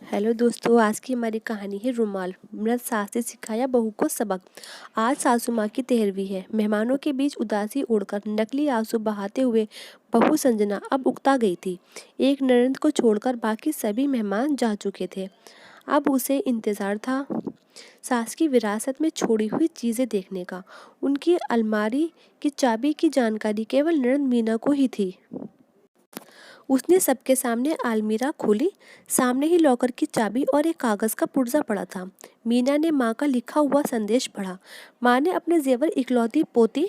Hello दोस्तों, आज की हमारी कहानी है रुमाल। मृत सास से सिखाया बहू को सबक। आज सासू माँ की तेरहवीं है। मेहमानों के बीच उदासी ओढ़कर नकली आंसू बहाते हुए बहू संजना अब उकता गई थी। एक ननद को छोड़कर बाकी सभी मेहमान जा चुके थे। अब उसे इंतजार था सास की विरासत में छोड़ी हुई चीजें देखने का। उनकी अलमारी की चाबी की जानकारी केवल ननद मीना को ही थी। उसने सबके सामने अलमीरा खोली। सामने ही लॉकर की चाबी और एक कागज का पुर्जा पड़ा था। मीना ने माँ का लिखा हुआ संदेश पढ़ा। माँ ने अपने जेवर इकलौती पोती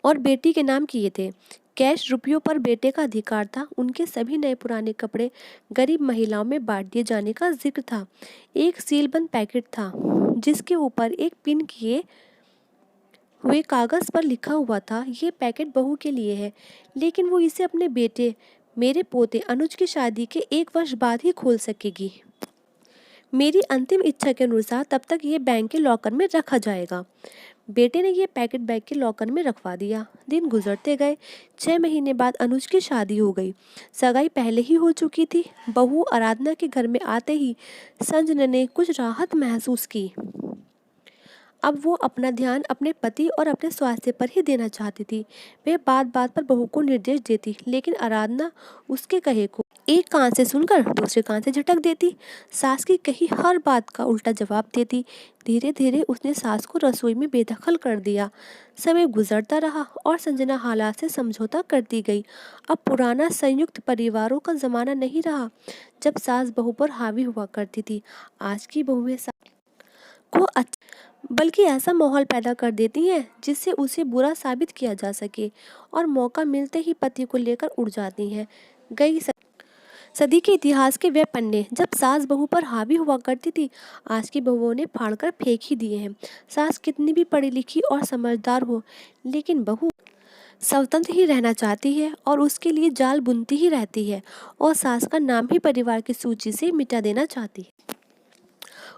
और बेटी के नाम किए थे। कैश रुपयों पर बेटे का अधिकार था। उनके सभी नए पुराने कपड़े गरीब महिलाओं में बांट दिए जाने का जिक्र था। एक सीलबंद पैकेट था जिसके ऊपर एक पिन किए हुए कागज पर लिखा हुआ था, ये पैकेट बहू के लिए है, लेकिन वो इसे अपने बेटे, मेरे पोते अनुज की शादी के 1 वर्ष बाद ही खोल सकेगी। मेरी अंतिम इच्छा के अनुसार तब तक ये बैंक के लॉकर में रखा जाएगा। बेटे ने ये पैकेट बैग के लॉकर में रखवा दिया। दिन गुजरते गए। 6 महीने बाद अनुज की शादी हो गई। सगाई पहले ही हो चुकी थी। बहू आराधना के घर में आते ही संजना ने कुछ राहत महसूस की। अब वो अपना ध्यान अपने पति और अपने स्वास्थ्य पर ही देना चाहती थी। वह बात बात पर बहू को निर्देश देती, लेकिन आराधना उसके कहे को एक कान से सुनकर दूसरे कान से झटक देती। सास की कही हर बात का उल्टा जवाब देती। धीरे धीरे उसने सास को रसोई में बेदखल कर दिया। समय गुजरता रहा और संजना हालात से समझौता करती गई। अब पुराना संयुक्त परिवारों का जमाना नहीं रहा जब सास बहू पर हावी हुआ करती थी। आज की बहुएं को बल्कि ऐसा माहौल पैदा कर देती हैं जिससे उसे बुरा साबित किया जा सके, और मौका मिलते ही पति को लेकर उड़ जाती हैं। गई सदी के इतिहास के वे पन्ने जब सास बहू पर हावी हुआ करती थी, आज की बहुओं ने फाड़कर फेंक ही दिए हैं। सास कितनी भी पढ़ी लिखी और समझदार हो, लेकिन बहू स्वतंत्र ही रहना चाहती है और उसके लिए जाल बुनती ही रहती है, और सास का नाम ही परिवार की सूची से मिटा देना चाहती है।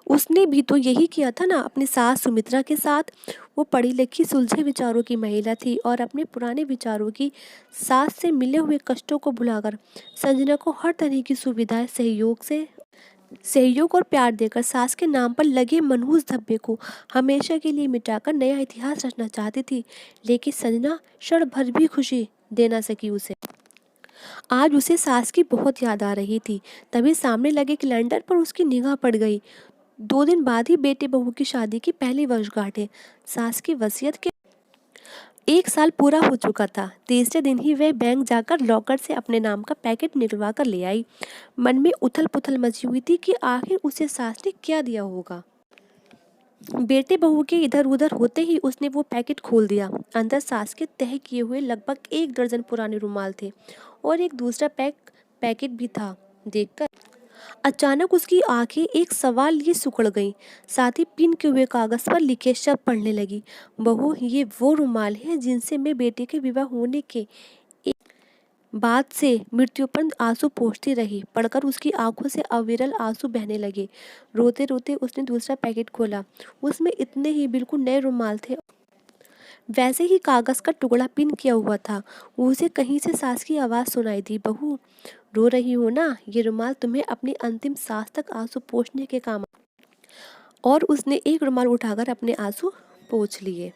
उसने भी तो यही किया था ना अपनी सास सुमित्रा के साथ। वो पढ़ी लिखी सुलझे विचारों की महिला थी और अपने पुराने विचारों की सास से मिले हुए कष्टों को भुलाकर संजना को हर तरह की सुविधाएं सहयोग और प्यार देकर सास के नाम पर लगे मनहूस धब्बे को हमेशा के लिए मिटाकर नया इतिहास रचना चाहती थी। लेकिन संजना क्षण भर भी खुशी दे ना सकी उसे। आज उसे सास की बहुत याद आ रही थी। तभी सामने लगे कैलेंडर पर उसकी निगाह पड़ गई। 2 दिन बाद ही बेटे बहू की शादी की पहली वर्षगांठ है। सास की वसीयत के 1 साल पूरा हो चुका था। तीसरे दिन ही वह बैंक जाकर लॉकर से अपने नाम का पैकेट निकलवा कर ले आई। मन में उथल पुथल मची हुई थी कि आखिर उसे सास ने क्या दिया होगा। बेटे बहू के इधर उधर होते ही उसने वो पैकेट खोल दिया। अंदर सास के तह किए हुए लगभग 1 दर्जन पुराने रुमाल थे और एक दूसरा पैकेट भी था। देखकर अचानक उसकी आंखें एक सवाल लिए सिकुड़ गईं। साथ ही पिन के हुए कागज पर लिखे शब्द पढ़ने लगी। बहू, ये वो रुमाल है जिनसे मैं बेटे के विवाह होने के एक बाद से मृत्युपर्यंत आंसू पोंछती रही। पढ़कर उसकी आंखों से अविरल आंसू बहने लगे। रोते रोते उसने दूसरा पैकेट खोला। उसमें इतने ही बिल्कुल नए रुमाल थे। वैसे ही कागज का टुकड़ा पिन किया हुआ था। उसे कहीं से सास की आवाज़ सुनाई दी, बहू रो रही हो ना, ये रुमाल तुम्हें अपनी अंतिम सांस तक आंसू पोंछने के काम। और उसने एक रुमाल उठाकर अपने आंसू पोंछ लिए।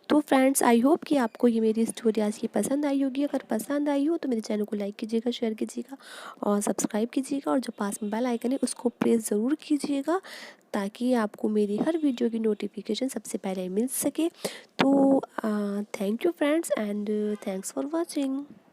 तो फ्रेंड्स, आई होप कि आपको ये मेरी स्टोरी आज की पसंद आई होगी। अगर पसंद आई हो तो मेरे चैनल को लाइक कीजिएगा, शेयर कीजिएगा और सब्सक्राइब कीजिएगा, और जो पास में बेल आइकन है उसको प्रेस ज़रूर कीजिएगा ताकि आपको मेरी हर वीडियो की नोटिफिकेशन सबसे पहले मिल सके। तो thank you friends, and thanks for watching.